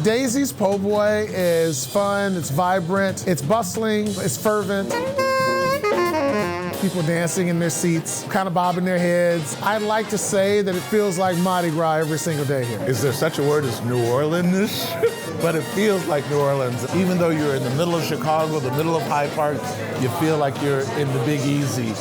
Daisy's Po' Boy is fun, it's vibrant, it's bustling, it's fervent. People dancing in their seats, kind of bobbing their heads. I'd like to say that it feels like Mardi Gras every single day here. Is there such a word as New Orleans-ish? But it feels like New Orleans. Even though you're in the middle of Chicago, the middle of Hyde Park, you feel like you're in the Big Easy.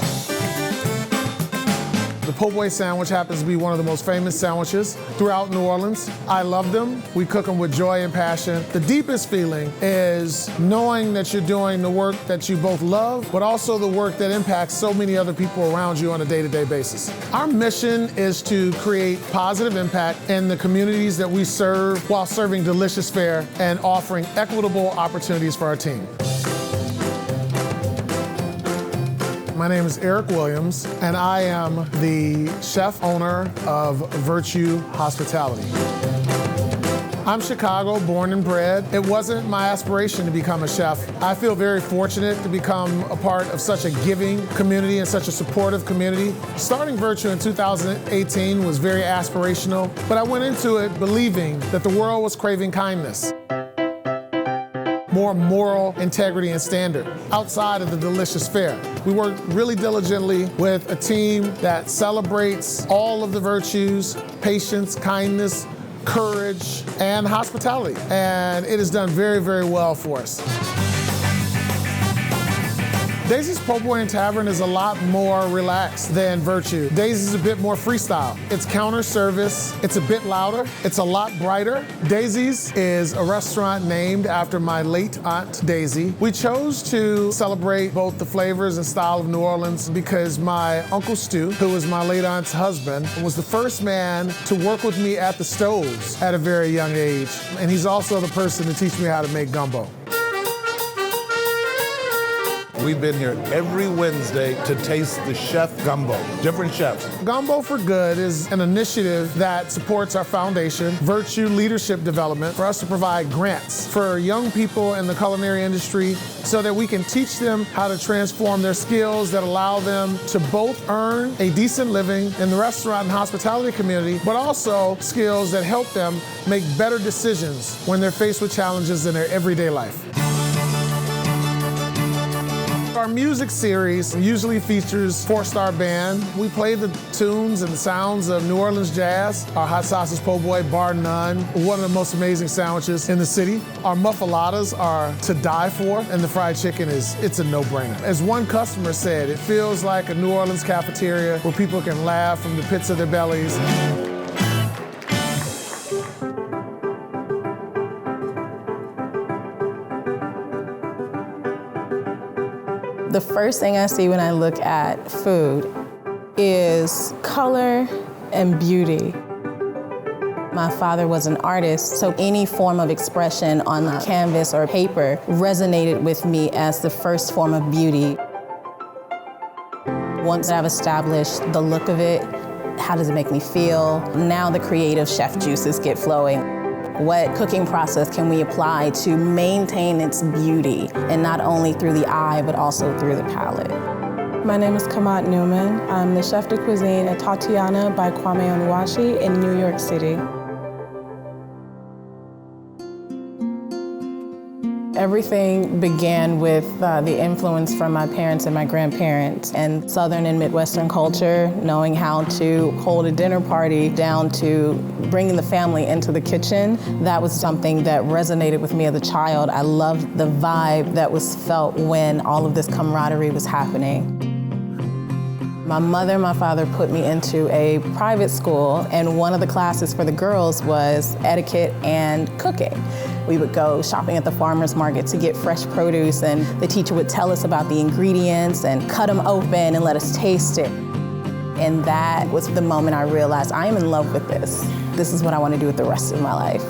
The po' boy sandwich happens to be one of the most famous sandwiches throughout New Orleans. I love them. We cook them with joy and passion. The deepest feeling is knowing that you're doing the work that you both love, but also the work that impacts so many other people around you on a day-to-day basis. Our mission is to create positive impact in the communities that we serve while serving delicious fare and offering equitable opportunities for our team. My name is Eric Williams, and I am the chef owner of Virtue Hospitality. I'm Chicago, born and bred. It wasn't my aspiration to become a chef. I feel very fortunate to become a part of such a giving community and such a supportive community. Starting Virtue in 2018 was very aspirational, but I went into it believing that the world was craving kindness, more moral integrity and standard outside of the delicious fare. We work really diligently with a team that celebrates all of the virtues, patience, kindness, courage, and hospitality. And it has done very, very well for us. Daisy's Po' Boy and Tavern is a lot more relaxed than Virtue. Daisy's a bit more freestyle. It's counter service, it's a bit louder, it's a lot brighter. Daisy's is a restaurant named after my late aunt Daisy. We chose to celebrate both the flavors and style of New Orleans because my Uncle Stu, who was my late aunt's husband, was the first man to work with me at the stoves at a very young age. And he's also the person to teach me how to make gumbo. We've been here every Wednesday to taste the chef gumbo, different chefs. Gumbo for Good is an initiative that supports our foundation, Virtue Leadership Development, for us to provide grants for young people in the culinary industry so that we can teach them how to transform their skills that allow them to both earn a decent living in the restaurant and hospitality community, but also skills that help them make better decisions when they're faced with challenges in their everyday life. Our music series usually features 4-star band. We play the tunes and the sounds of New Orleans jazz. Our hot sausage po' boy, bar none, one of the most amazing sandwiches in the city. Our muffaladas are to die for, and the fried chicken it's a no-brainer. As one customer said, it feels like a New Orleans cafeteria where people can laugh from the pits of their bellies. The first thing I see when I look at food is color and beauty. My father was an artist, so any form of expression on a canvas or paper resonated with me as the first form of beauty. Once I've established the look of it, how does it make me feel? Now the creative chef juices get flowing. What cooking process can we apply to maintain its beauty, and not only through the eye, but also through the palate? My name is Kamat Newman. I'm the chef de cuisine at Tatiana by Kwame Onuachi in New York City. Everything began with the influence from my parents and my grandparents and Southern and Midwestern culture, knowing how to hold a dinner party down to bringing the family into the kitchen. That was something that resonated with me as a child. I loved the vibe that was felt when all of this camaraderie was happening. My mother and my father put me into a private school, and one of the classes for the girls was etiquette and cooking. We would go shopping at the farmer's market to get fresh produce, and the teacher would tell us about the ingredients and cut them open and let us taste it. And that was the moment I realized I am in love with this. This is what I want to do with the rest of my life.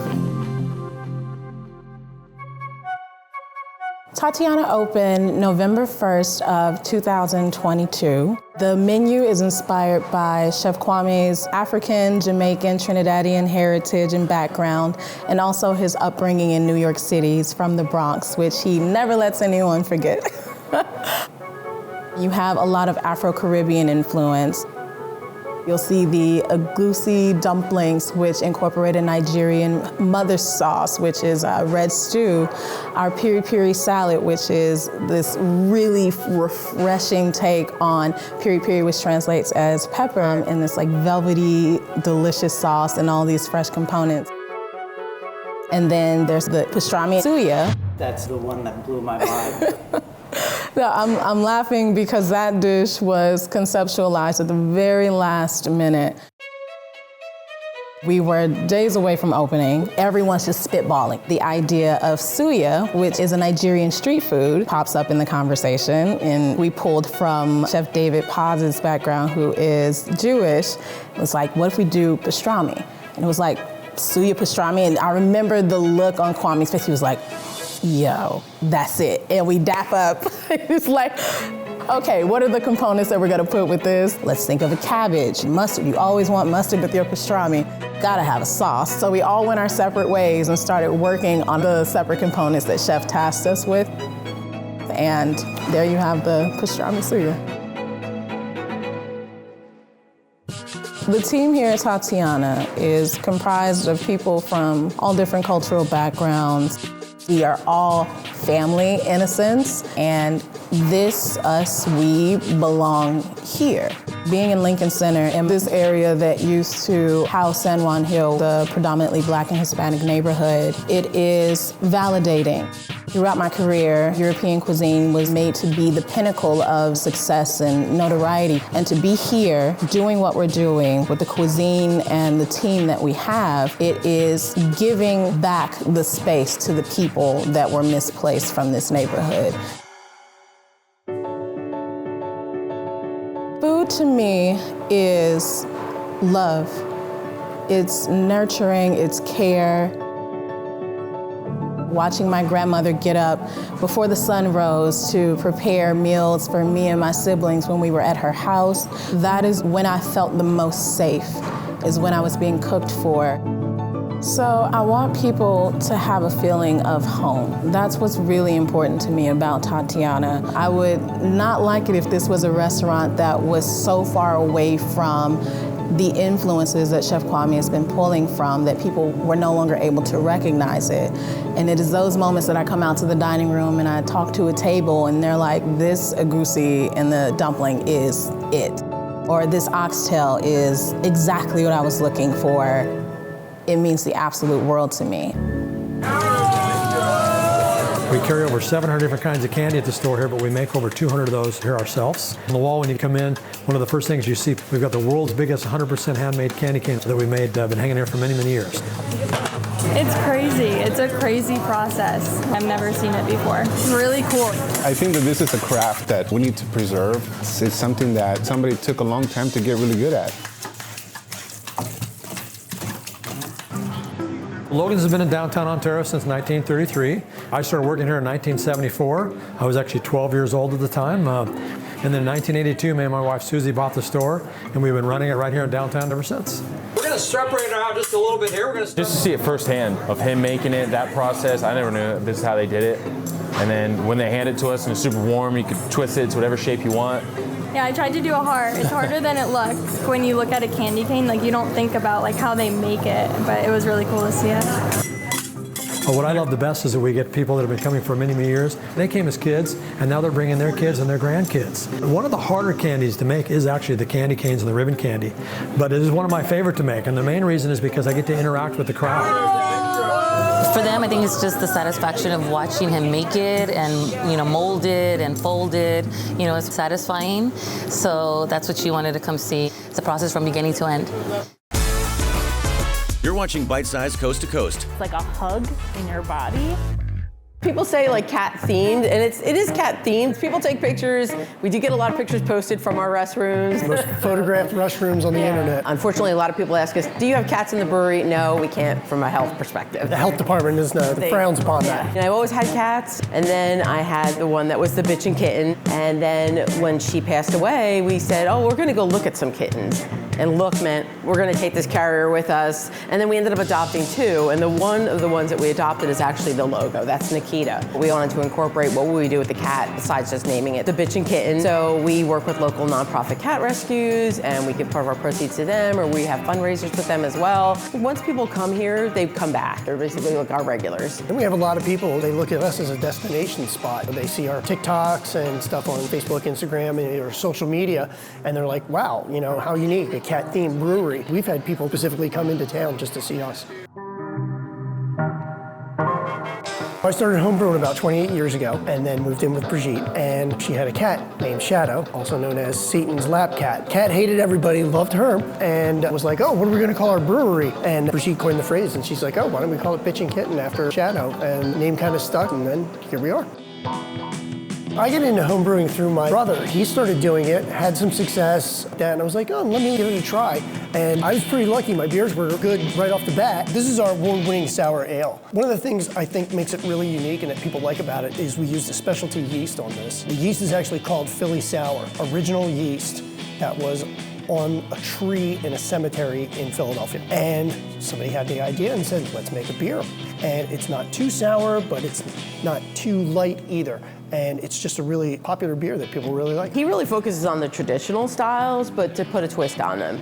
Tatiana opened November 1st of 2022. The menu is inspired by Chef Kwame's African, Jamaican, Trinidadian heritage and background, and also his upbringing in New York City. He's from the Bronx, which he never lets anyone forget. You have a lot of Afro-Caribbean influence. You'll see the egusi dumplings, which incorporate a Nigerian mother sauce, which is a red stew. Our piri piri salad, which is this really refreshing take on piri piri, which translates as pepper, in this like velvety, delicious sauce and all these fresh components. And then there's the pastrami suya. That's the one that blew my mind. No, I'm laughing because that dish was conceptualized at the very last minute. We were days away from opening. Everyone's just spitballing. The idea of suya, which is a Nigerian street food, pops up in the conversation. And we pulled from Chef David Paz's background, who is Jewish. It was like, what if we do pastrami? And it was like, suya pastrami. And I remember the look on Kwame's face. He was like, yo, that's it. And we dap up. It's like, okay, what are the components that we're gonna put with this? Let's think of a cabbage, mustard. You always want mustard with your pastrami. Gotta have a sauce. So we all went our separate ways and started working on the separate components that Chef tasked us with. And there you have the pastrami suya. The team here at Tatiana is comprised of people from all different cultural backgrounds. We are all family in a sense, and we belong here. Being in Lincoln Center, in this area that used to house San Juan Hill, the predominantly Black and Hispanic neighborhood, it is validating. Throughout my career, European cuisine was made to be the pinnacle of success and notoriety. And to be here, doing what we're doing with the cuisine and the team that we have, it is giving back the space to the people that were misplaced from this neighborhood. Food to me is love. It's nurturing, it's care. Watching my grandmother get up before the sun rose to prepare meals for me and my siblings when we were at her house, that is when I felt the most safe, is when I was being cooked for. So I want people to have a feeling of home. That's what's really important to me about Tatiana. I would not like it if this was a restaurant that was so far away from the influences that Chef Kwame has been pulling from that people were no longer able to recognize it. And it is those moments that I come out to the dining room and I talk to a table and they're like, this egusi and the dumpling is it. Or this oxtail is exactly what I was looking for. It means the absolute world to me. We carry over 700 different kinds of candy at the store here, but we make over 200 of those here ourselves. On the wall, when you come in, one of the first things you see, we've got the world's biggest 100% handmade candy cane that we made, been hanging here for many, many years. It's crazy. It's a crazy process. I've never seen it before. It's really cool. I think that this is a craft that we need to preserve. It's something that somebody took a long time to get really good at. Logan's has been in downtown Ontario since 1933. I started working here in 1974. I was actually 12 years old at the time. And then in 1982, me and my wife Susie bought the store, and we've been running it right here in downtown ever since. We're going to separate it out just a little bit here. Just to see it firsthand of him making it, that process. I never knew this is how they did it. And then when they hand it to us and it's super warm, you can twist it to whatever shape you want. Yeah, I tried to do a heart. It's harder than it looks. When you look at a candy cane, like you don't think about like how they make it, but it was really cool to see it. What I love the best is that we get people that have been coming for many, many years. They came as kids, and now they're bringing their kids and their grandkids. One of the harder candies to make is actually the candy canes and the ribbon candy, but it is one of my favorite to make, and the main reason is because I get to interact with the crowd. For them, I think it's just the satisfaction of watching him make it and, mold it and fold it. It's satisfying. So that's what you wanted to come see. It's a process from beginning to end. You're watching Bite Size Coast to Coast. It's like a hug in your body. People say like cat themed, and it is cat themed. People take pictures. We do get a lot of pictures posted from our restrooms. Most photographed restrooms on the internet. Unfortunately, a lot of people ask us, do you have cats in the brewery? No, we can't from a health perspective. The health department is frowns upon that. And I've always had cats, and then I had the one that was the bitch and kitten, and then when she passed away, we said, oh, we're gonna go look at some kittens. and look meant we're going to take this carrier with us. And then we ended up adopting two, and one of the ones that we adopted is actually the logo. That's Nikita. We wanted to incorporate what would we do with the cat besides just naming it the Bitch and Kitten. So we work with local nonprofit cat rescues, and we give part of our proceeds to them, or we have fundraisers with them as well. Once people come here, they come back. They're basically like our regulars. And we have a lot of people, they look at us as a destination spot. They see our TikToks and stuff on Facebook, Instagram, or social media, and they're like, wow, you know, how unique, a cat-themed brewery. We've had people specifically come into town just to see us. I started homebrewing about 28 years ago and then moved in with Brigitte, and she had a cat named Shadow, also known as Satan's lap cat. Cat hated everybody, loved her, and was like, oh, what are we gonna call our brewery? And Brigitte coined the phrase, and she's like, oh, why don't we call it Bitch and Kitten after Shadow? And the name kind of stuck, and then here we are. I get into homebrewing through my brother. He started doing it, had some success, and I was like, oh, let me give it a try. And I was pretty lucky. My beers were good right off the bat. This is our award-winning sour ale. One of the things I think makes it really unique and that people like about it is we use the specialty yeast on this. The yeast is actually called Philly Sour, original yeast that was on a tree in a cemetery in Philadelphia. And somebody had the idea and said, let's make a beer. And it's not too sour, but it's not too light either. And it's just a really popular beer that people really like. He really focuses on the traditional styles, but to put a twist on them.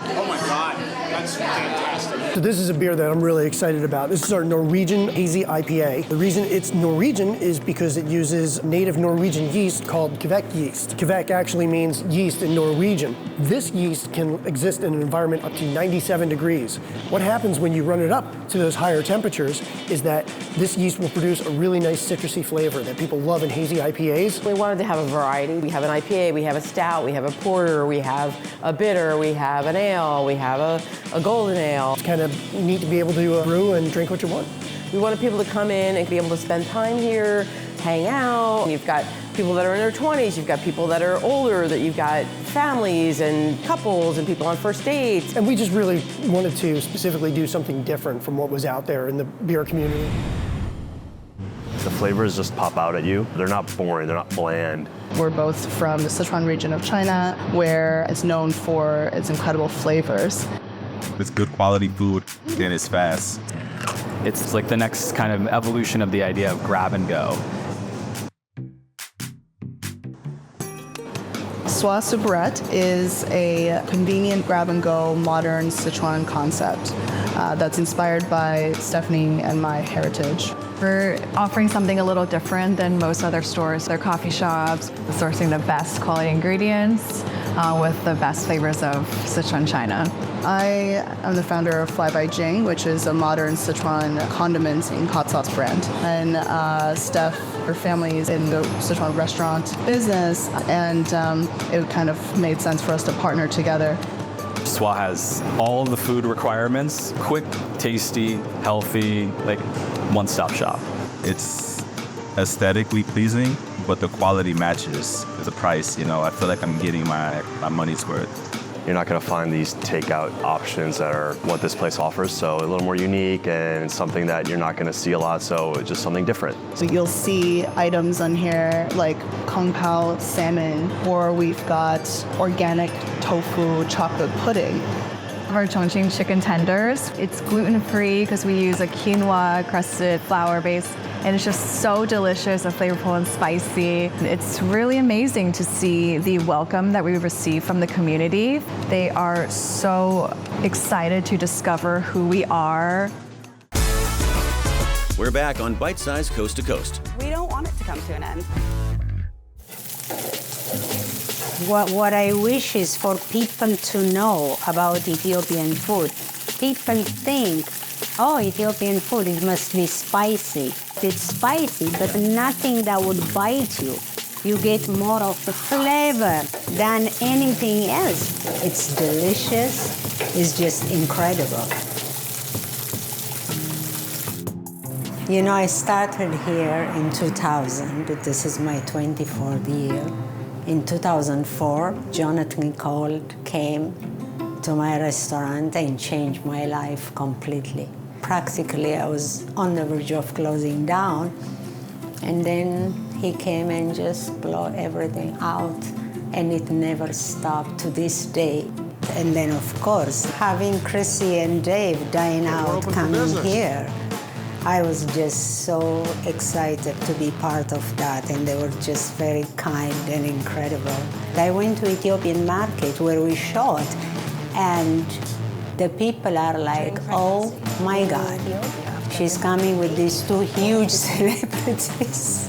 Oh my God, that's fantastic. So this is a beer that I'm really excited about. This is our Norwegian Hazy IPA. The reason it's Norwegian is because it uses native Norwegian yeast called Kvek yeast. Kvek actually means yeast in Norwegian. This yeast can exist in an environment up to 97 degrees. What happens when you run it up to those higher temperatures is that this yeast will produce a really nice citrusy flavor that people love in hazy IPAs. We wanted to have a variety. We have an IPA, we have a stout, we have a porter, we have a bitter, we have an ale, we have a golden ale. It's kind of neat to be able to brew and drink what you want. We wanted people to come in and be able to spend time here, hang out. You've got people that are in their 20s, you've got people that are older, that you've got families and couples and people on first dates. And we just really wanted to specifically do something different from what was out there in the beer community. The flavors just pop out at you. They're not boring, they're not bland. We're both from the Sichuan region of China, where it's known for its incredible flavors. It's good quality food and it's fast. It's like the next kind of evolution of the idea of grab and go. Swa Soubrette is a convenient grab-and-go modern Sichuan concept that's inspired by Stephanie and my heritage. We're offering something a little different than most other stores. They're coffee shops, sourcing the best quality ingredients with the best flavors of Sichuan China. I am the founder of Fly by Jing, which is a modern Sichuan condiments and hot sauce brand. And Steph, her family is in the Sichuan restaurant business, and it kind of made sense for us to partner together. Swa has all of the food requirements, quick, tasty, healthy, like one-stop shop. It's aesthetically pleasing, but the quality matches the price. You know, I feel like I'm getting my money's worth. You're not going to find these takeout options that are what this place offers, so a little more unique and something that you're not going to see a lot, so it's just something different. So you'll see items on here like kung pao salmon, or we've got organic tofu chocolate pudding. Our Chongqing chicken tenders. It's gluten-free because we use a quinoa crusted flour base, and it's just so delicious and flavorful and spicy. It's really amazing to see the welcome that we receive from the community. They are so excited to discover who we are. We're back on Bite Size Coast to Coast. We don't want it to come to an end. What I wish is for people to know about Ethiopian food. People think, oh, Ethiopian food, it must be spicy. It's spicy, but nothing that would bite you. You get more of the flavor than anything else. It's delicious. It's just incredible. You know, I started here in 2000. This is my 24th year. In 2004, Jonathan Cold came to my restaurant and changed my life completely. Practically, I was on the verge of closing down, and then he came and just blew everything out, and it never stopped to this day. And then, of course, having Chrissy and Dave dine out coming here, I was just so excited to be part of that, and they were just very kind and incredible. I went to Ethiopian market where we shot, and the people are like, oh my God, she's coming with these two huge celebrities.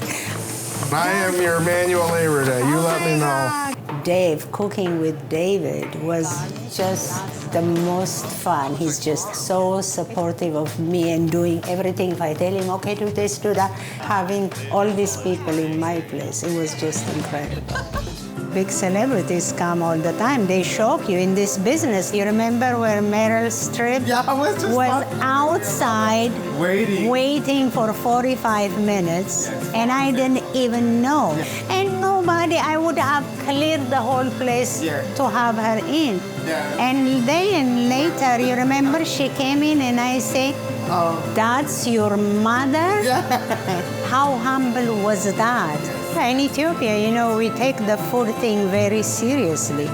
I am your manual labor day. You let me know. Dave, cooking with David was just the most fun. He's just so supportive of me and doing everything. If I tell him, okay, do this, do that, having all these people in my place, it was just incredible. Big celebrities come all the time. They shock you in this business. You remember where Meryl Streep was outside waiting for 45 minutes, and I didn't even know. And nobody, I would have cleared the whole place to have her in. And then later, you remember she came in and I said, that's your mother? How humble was that? In Ethiopia, you know, we take the food thing very seriously.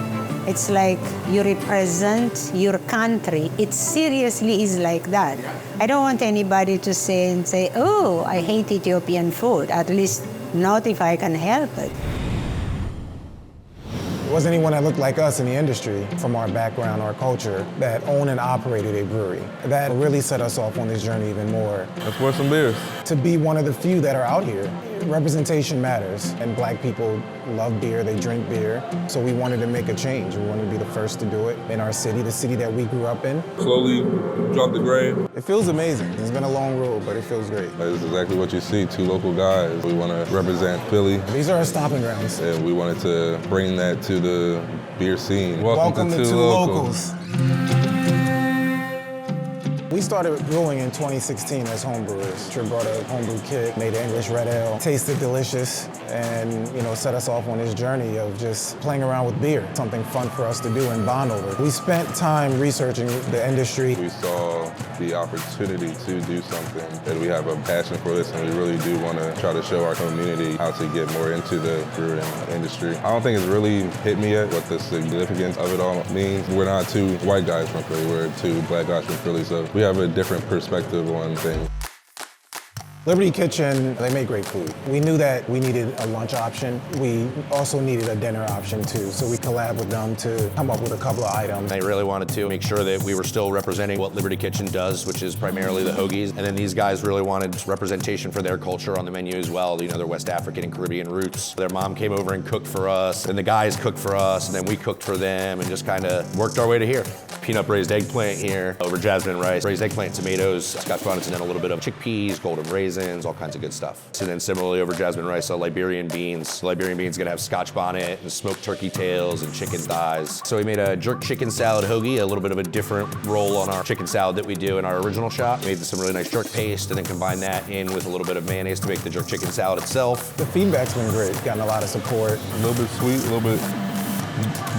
It's like you represent your country. It seriously is like that. I don't want anybody to say, oh, I hate Ethiopian food. At least not if I can help it. There wasn't anyone that looked like us in the industry from our background, our culture, that owned and operated a brewery. That really set us off on this journey even more. Let's pour some beers. To be one of the few that are out here, representation matters. And black people love beer, they drink beer. So we wanted to make a change. We wanted to be the first to do it in our city, the city that we grew up in. Slowly drop the grade. It feels amazing. It's been a long road, but it feels great. This is exactly what you see, two local guys. We want to represent Philly. These are our stomping grounds. And we wanted to bring that to the beer scene. Welcome to Two Locals. We started brewing in 2016 as homebrewers. Trip brought a homebrew kit, made an English red ale, tasted delicious, and set us off on this journey of just playing around with beer, something fun for us to do and bond over. We spent time researching the industry. We saw the opportunity to do something, and we have a passion for this, and we really do want to try to show our community how to get more into the brewing industry. I don't think it's really hit me yet what the significance of it all means. We're not two white guys from Philly, we're two black guys from Philly, so we have a different perspective on things. Liberty Kitchen, they make great food. We knew that we needed a lunch option. We also needed a dinner option too, so we collabed with them to come up with a couple of items. I really wanted to make sure that we were still representing what Liberty Kitchen does, which is primarily the hoagies. And then these guys really wanted representation for their culture on the menu as well. Their West African and Caribbean roots. Their mom came over and cooked for us, and the guys cooked for us, and then we cooked for them, and just kind of worked our way to here. Peanut braised eggplant here, over jasmine rice, braised eggplant, tomatoes, scotch bonnets, and then a little bit of chickpeas, golden raisins, all kinds of good stuff. And then similarly over jasmine rice, Liberian beans. Liberian beans gonna have scotch bonnet and smoked turkey tails and chicken thighs. So we made a jerk chicken salad hoagie, a little bit of a different roll on our chicken salad that we do in our original shop. Made some really nice jerk paste and then combined that in with a little bit of mayonnaise to make the jerk chicken salad itself. The feedback's been great. Gotten a lot of support. A little bit sweet, a little bit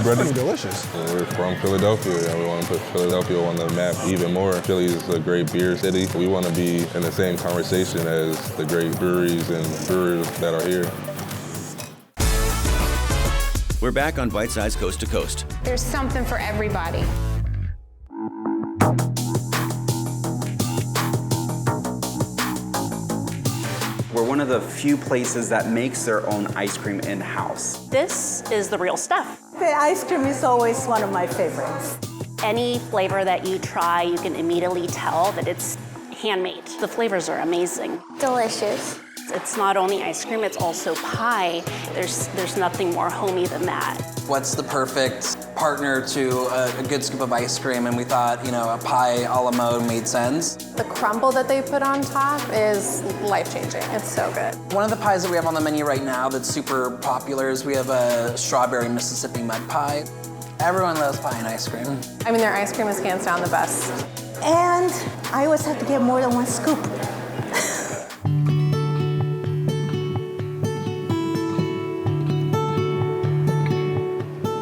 pretty delicious. We're from Philadelphia, and we want to put Philadelphia on the map even more. Philly is a great beer city. We want to be in the same conversation as the great breweries and brewers that are here. We're back on Bite Size Coast to Coast. There's something for everybody. We're one of the few places that makes their own ice cream in-house. This is the real stuff. The ice cream is always one of my favorites. Any flavor that you try, you can immediately tell that it's handmade. The flavors are amazing. Delicious. It's not only ice cream, it's also pie. There's nothing more homey than that. What's the perfect partner to a good scoop of ice cream? And we thought, a pie a la mode made sense. The crumble that they put on top is life-changing. It's so good. One of the pies that we have on the menu right now that's super popular is we have a strawberry Mississippi mud pie. Everyone loves pie and ice cream. I mean, their ice cream is hands down the best. And I always have to get more than one scoop.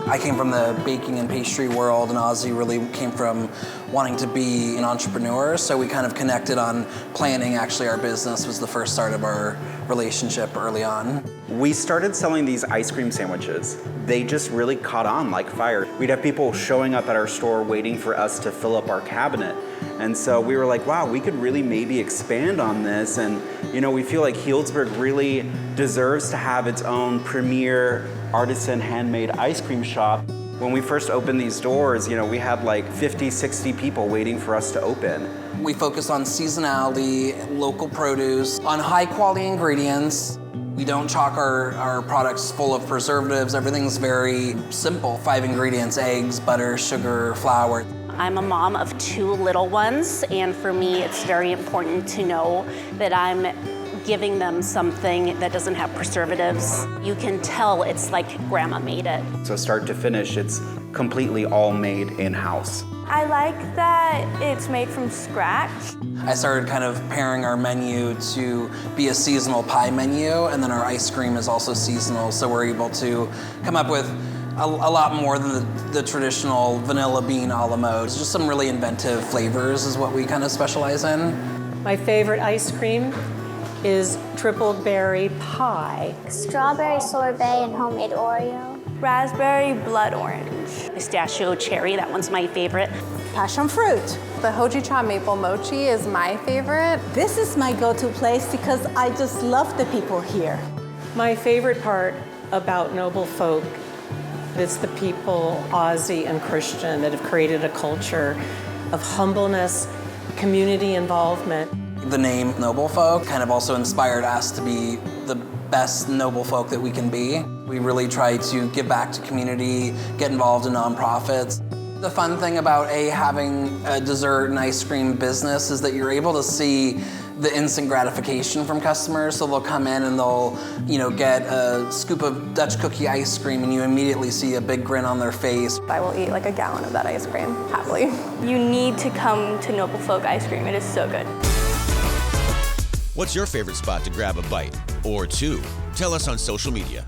I came from the baking and pastry world, and Ozzy really came from wanting to be an entrepreneur, so we kind of connected on planning. Actually, our business was the first start of our relationship early on. We started selling these ice cream sandwiches. They just really caught on like fire. We'd have people showing up at our store waiting for us to fill up our cabinet. And so we were like, wow, we could really maybe expand on this. And you know, we feel like Healdsburg really deserves to have its own premier artisan handmade ice cream shop. When we first opened these doors, you know, we had like 50, 60 people waiting for us to open. We focus on seasonality, local produce, on high quality ingredients. We don't chalk our products full of preservatives. Everything's very simple. 5 ingredients: eggs, butter, sugar, flour. I'm a mom of 2 little ones, and for me, it's very important to know that I'm giving them something that doesn't have preservatives. You can tell it's like grandma made it. So start to finish, it's completely all made in-house. I like that it's made from scratch. I started kind of pairing our menu to be a seasonal pie menu, and then our ice cream is also seasonal, so we're able to come up with a lot more than the traditional vanilla bean a la mode. It's just some really inventive flavors is what we kind of specialize in. My favorite ice cream is triple berry pie. Strawberry sorbet and homemade Oreo. Raspberry blood orange. Pistachio cherry, that one's my favorite. Passion fruit. The hojicha maple mochi is my favorite. This is my go-to place because I just love the people here. My favorite part about Noble Folk is the people, Ozzy and Christian, that have created a culture of humbleness, community involvement. The name Noble Folk kind of also inspired us to be the best noble folk that we can be. We really try to give back to community, get involved in nonprofits. The fun thing about having a dessert and ice cream business is that you're able to see the instant gratification from customers. So they'll come in and they'll, get a scoop of Dutch cookie ice cream, and you immediately see a big grin on their face. I will eat like a gallon of that ice cream, happily. You need to come to Noble Folk Ice Cream. It is so good. What's your favorite spot to grab a bite or two? Tell us on social media.